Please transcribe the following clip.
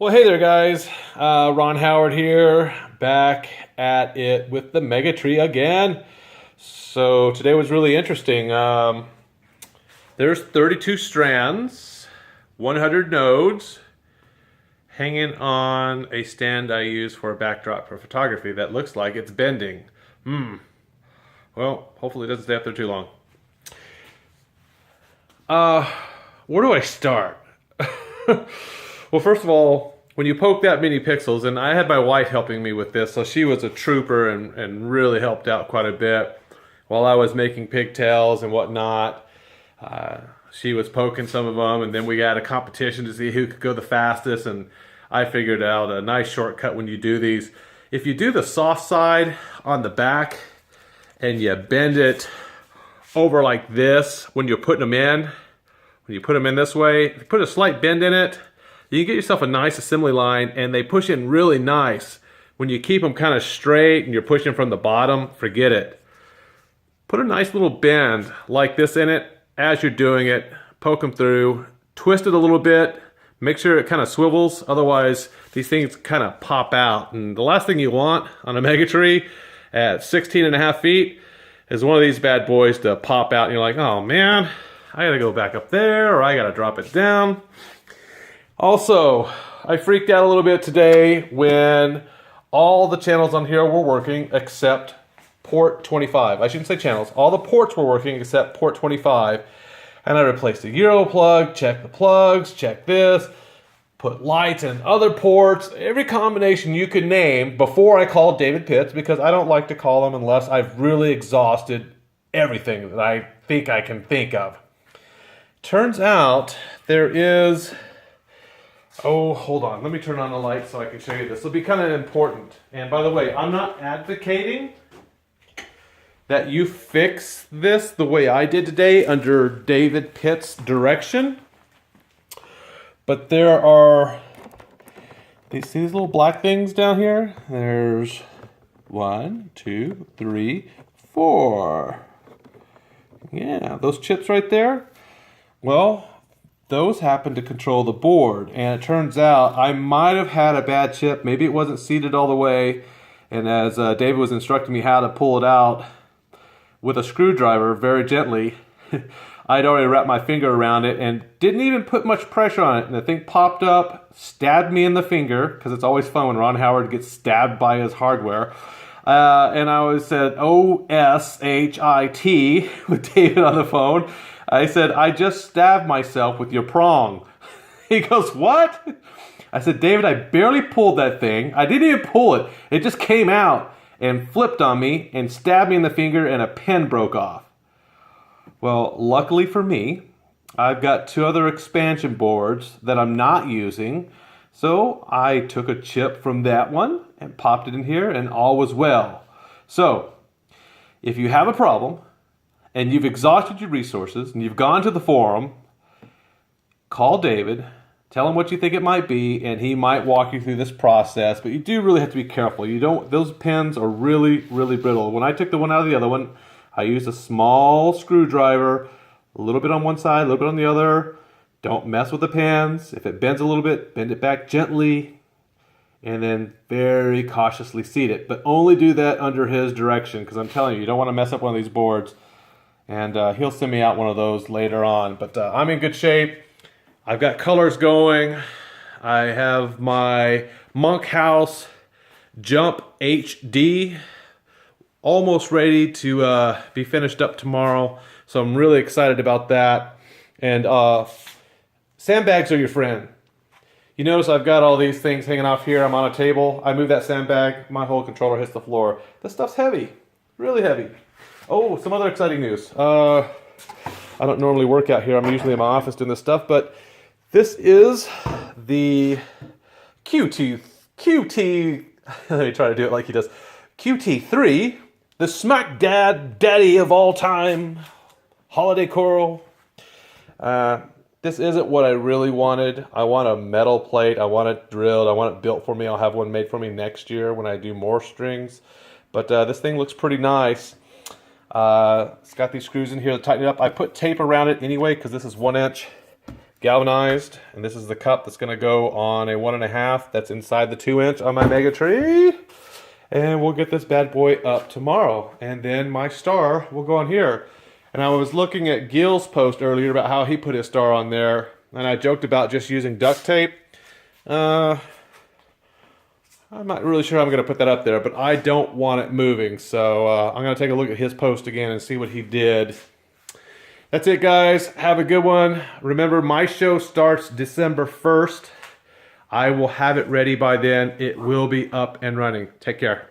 Well, hey there, guys. Ron Howard here, back at it with the Mega Tree again. So today was really interesting. There's 32 strands, 100 nodes, hanging on a stand I use for a backdrop for photography that looks like it's bending. Well, hopefully it doesn't stay up there too long. Where do I start? Well, first of all, when you poke that many pixels, and I had my wife helping me with this, so she was a trooper and really helped out quite a bit while I was making pigtails and whatnot. She was poking some of them, and then we had a competition to see who could go the fastest, and I figured out a nice shortcut when you do these. If you do the soft side on the back and you bend it over like this when you're putting them in, when you put them in this way, if you put a slight bend in it, you can get yourself a nice assembly line, and they push in really nice. When you keep them kind of straight and you're pushing from the bottom, forget it. Put a nice little bend like this in it as you're doing it. Poke them through, twist it a little bit, make sure it kind of swivels, otherwise these things kind of pop out. And the last thing you want on a Mega Tree at 16.5 feet is one of these bad boys to pop out and you're like, oh man, I gotta go back up there, or I gotta drop it down. Also, I freaked out a little bit today when all the channels on here were working except port 25. I shouldn't say channels. All the ports were working except port 25. And I replaced the Euro plug, checked the plugs, checked this, put lights in other ports, every combination you could name before I called David Pitts, because I don't like to call him unless I've really exhausted everything that I think I can think of. Turns out there is... Oh, hold on. Let me turn on the light so I can show you this. This will be kind of important. And by the way, I'm not advocating that you fix this the way I did today under David Pitt's direction. But there are, see these little black things down here? There's 1, 2, 3, 4. Yeah, those chips right there. Well, those happen to control the board, and it turns out I might have had a bad chip. Maybe it wasn't seated all the way, and as David was instructing me how to pull it out with a screwdriver very gently, I'd already wrapped my finger around it and didn't even put much pressure on it, and the thing popped up, stabbed me in the finger, because it's always fun when Ron Howard gets stabbed by his hardware. And I always said O-S-H-I-T with David on the phone. I said, I just stabbed myself with your prong. He goes, what? I said, David, I barely pulled that thing. I didn't even pull it. It just came out and flipped on me and stabbed me in the finger, and a pen broke off. Well, luckily for me, I've got 2 other expansion boards that I'm not using. So I took a chip from that one and popped it in here, and all was well. So if you have a problem, and you've exhausted your resources, and you've gone to the forum, call David, tell him what you think it might be, and he might walk you through this process. But you do really have to be careful. Those pins are really, really brittle. When I took the one out of the other one, I used a small screwdriver, a little bit on one side, a little bit on the other. Don't mess with the pins. If it bends a little bit, bend it back gently, and then very cautiously seat it. But only do that under his direction, because I'm telling you don't want to mess up one of these boards. And he'll send me out one of those later on. But I'm in good shape. I've got colors going. I have my Monkhouse Jump HD almost ready to be finished up tomorrow. So I'm really excited about that. And sandbags are your friend. You notice I've got all these things hanging off here. I'm on a table. I move that sandbag, my whole controller hits the floor. This stuff's heavy, really heavy. Oh, some other exciting news. I don't normally work out here. I'm usually in my office doing this stuff, but this is the QT, let me try to do it like he does, QT3, the Smack Daddy of all time, holiday coral. This isn't what I really wanted. I want a metal plate. I want it drilled. I want it built for me. I'll have one made for me next year when I do more strings. But this thing looks pretty nice. It's got these screws in here to tighten it up. I put tape around it anyway because this is 1 inch galvanized, and this is the cup that's going to go on a 1.5 that's inside the 2-inch on my Mega Tree. And we'll get this bad boy up tomorrow, and then my star will go on here. And I was looking at Gil's post earlier about how he put his star on there, and I joked about just using duct tape. I'm not really sure I'm going to put that up there, but I don't want it moving, so I'm going to take a look at his post again and see what he did. That's it, guys. Have a good one. Remember, my show starts December 1st. I will have it ready by then. It will be up and running. Take care.